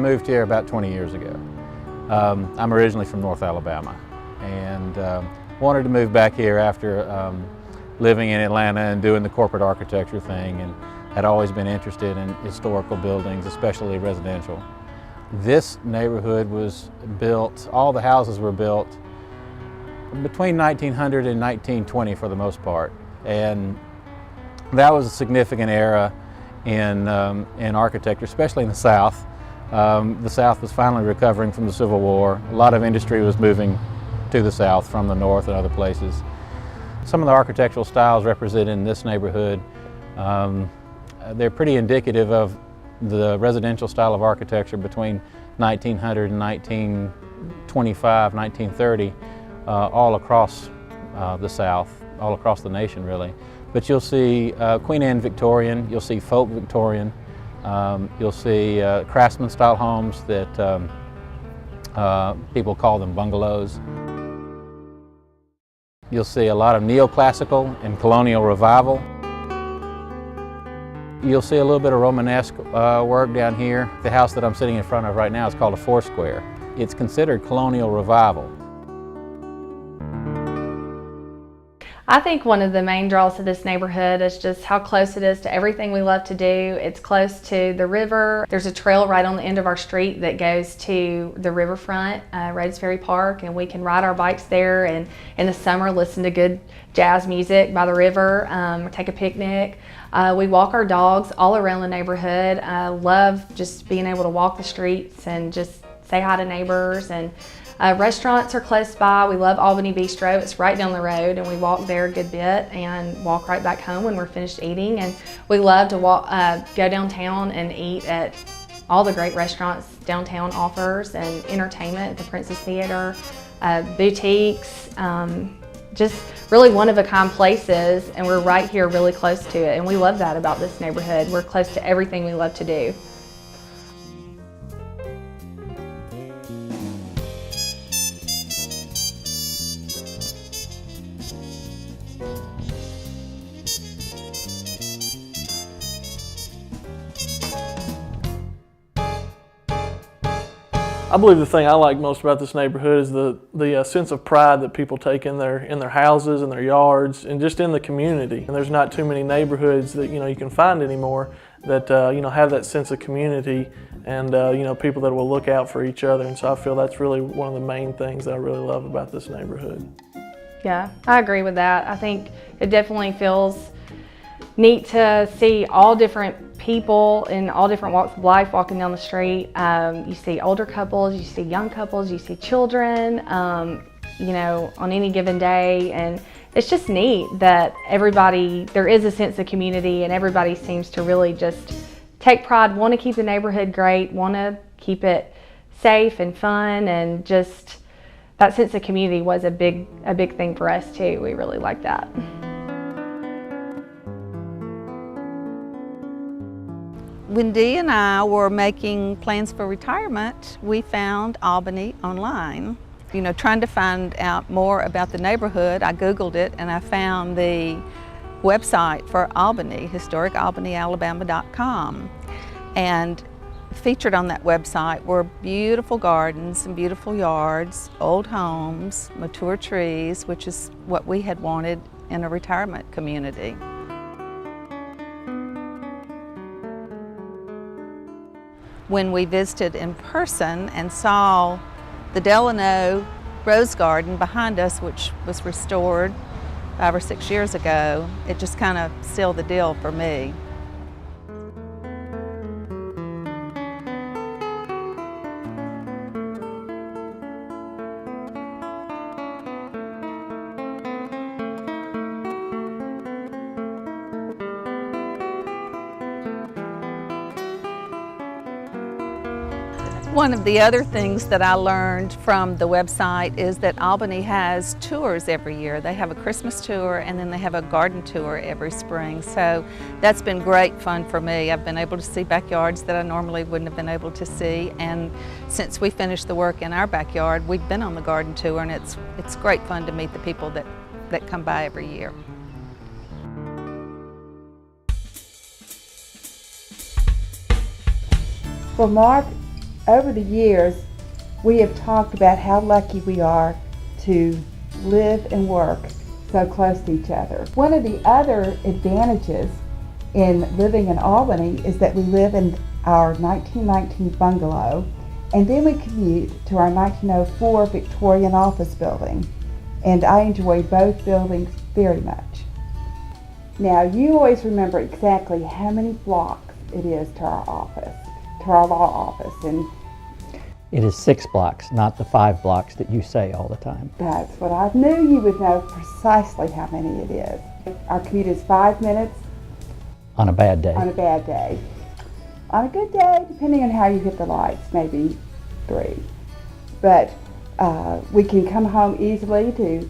moved here about 20 years ago. I'm originally from North Alabama and wanted to move back here after living in Atlanta and doing the corporate architecture thing, and had always been interested in historical buildings, especially residential. This neighborhood was built, all the houses were built between 1900 and 1920 for the most part, and that was a significant era in architecture, especially in the South. The South was finally recovering from the Civil War. A lot of industry was moving to the South from the North and other places. Some of the architectural styles represented in this neighborhood, they're pretty indicative of the residential style of architecture between 1900 and 1925, 1930, all across the South, all across the nation really. But you'll see Queen Anne Victorian, you'll see folk Victorian, you'll see Craftsman style homes that people call them bungalows. You'll see a lot of neoclassical and colonial revival. You'll see a little bit of Romanesque work down here. The house that I'm sitting in front of right now is called a four-square. It's considered colonial revival. I think one of the main draws to this neighborhood is just how close it is to everything we love to do. It's close to the river. There's a trail right on the end of our street that goes to the riverfront, Rhodes Ferry Park, and we can ride our bikes there and in the summer listen to good jazz music by the river, or take a picnic. We walk our dogs all around the neighborhood. I love just being able to walk the streets and just say hi to neighbors. And restaurants are close by. We love Albany Bistro. It's right down the road, and we walk there a good bit and walk right back home when we're finished eating. And we love to go downtown and eat at all the great restaurants downtown offers, and entertainment at the Princess Theater, boutiques, just really one-of-a-kind places, and we're right here really close to it, and we love that about this neighborhood. We're close to everything we love to do. I believe the thing I like most about this neighborhood is the sense of pride that people take in their houses and their yards and just in the community. And there's not too many neighborhoods that you can find anymore that have that sense of community and people that will look out for each other. And so I feel that's really one of the main things that I really love about this neighborhood. Yeah, I agree with that. I think it definitely feels neat to see all different people in all different walks of life walking down the street. You see older couples, you see young couples, you see children, on any given day. And it's just neat that there is a sense of community, and everybody seems to really just take pride, want to keep the neighborhood great, want to keep it safe and fun, and just that sense of community was a big thing for us too. We really like that. When Dee and I were making plans for retirement, we found Albany online. Trying to find out more about the neighborhood, I Googled it and I found the website for Albany, historicalbanyalabama.com. And featured on that website were beautiful gardens and beautiful yards, old homes, mature trees, which is what we had wanted in a retirement community. When we visited in person and saw the Delano Rose Garden behind us, which was restored 5 or 6 years ago, it just kind of sealed the deal for me. One of the other things that I learned from the website is that Albany has tours every year. They have a Christmas tour and then they have a garden tour every spring. So that's been great fun for me. I've been able to see backyards that I normally wouldn't have been able to see. And since we finished the work in our backyard, we've been on the garden tour, and it's great fun to meet the people that come by every year. For Mark, over the years, we have talked about how lucky we are to live and work so close to each other. One of the other advantages in living in Albany is that we live in our 1919 bungalow, and then we commute to our 1904 Victorian office building. And I enjoy both buildings very much. Now, you always remember exactly how many blocks it is to our office, to our law office, and it is 6 blocks, not the 5 blocks that you say all the time. that's what I knew you would know precisely how many it is. Our commute is 5 minutes On a bad day. on a bad day. On a good day, depending on how you hit the lights, maybe 3. But we can come home easily to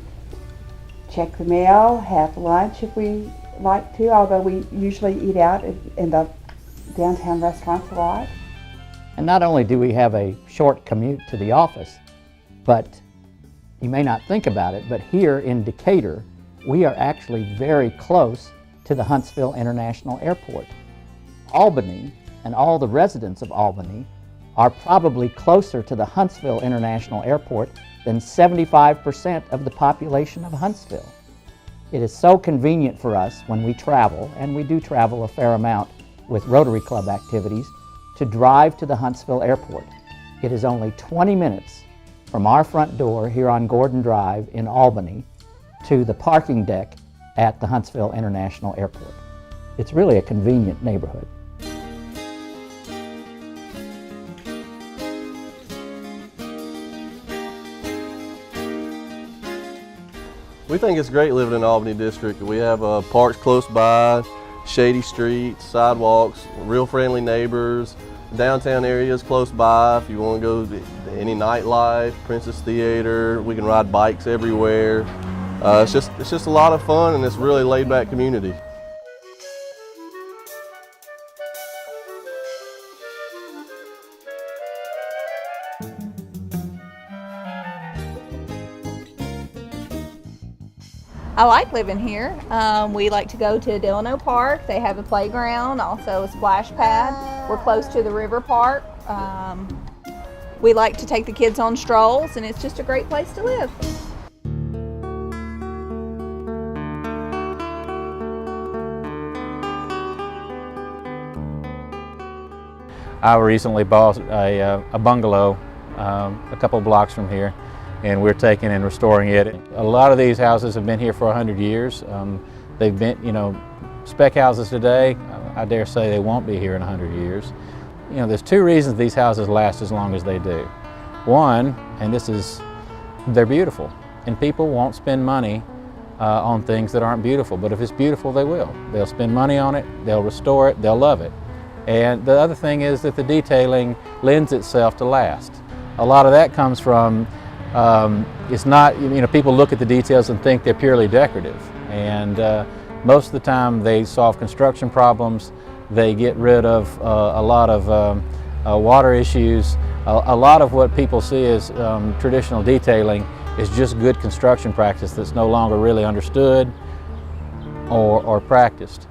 check the mail, have lunch if we like to, although we usually eat out in the downtown restaurants a lot. And not only do we have a short commute to the office, but you may not think about it, but here in Decatur, we are actually very close to the Huntsville International Airport. Albany and all the residents of Albany are probably closer to the Huntsville International Airport than 75% of the population of Huntsville. It is so convenient for us when we travel, and we do travel a fair amount with Rotary Club activities, to drive to the Huntsville Airport. It is only 20 minutes from our front door here on Gordon Drive in Albany to the parking deck at the Huntsville International Airport. It's really a convenient neighborhood. We think it's great living in the Albany district. We have parks close by, shady streets, sidewalks, real friendly neighbors. Downtown area is close by if you want to go to any nightlife, Princess Theater. We can ride bikes everywhere. It's just a lot of fun, and it's a really laid back community. I like living here. We like to go to Delano Park. They have a playground, also a splash pad. We're close to the river park. We like to take the kids on strolls, and it's just a great place to live. I recently bought a bungalow a couple blocks from here, and we're taking and restoring it. A lot of these houses have been here for 100 years. They've been, spec houses today, I dare say they won't be here in 100 years. There's 2 reasons these houses last as long as they do. One, and they're beautiful, and people won't spend money on things that aren't beautiful, but if it's beautiful, they will. They'll spend money on it, they'll restore it, they'll love it. And the other thing is that the detailing lends itself to last. A lot of that comes from, it's not, people look at the details and think they're purely decorative. And most of the time they solve construction problems, they get rid of a lot of water issues. A lot of what people see as traditional detailing is just good construction practice that's no longer really understood or practiced.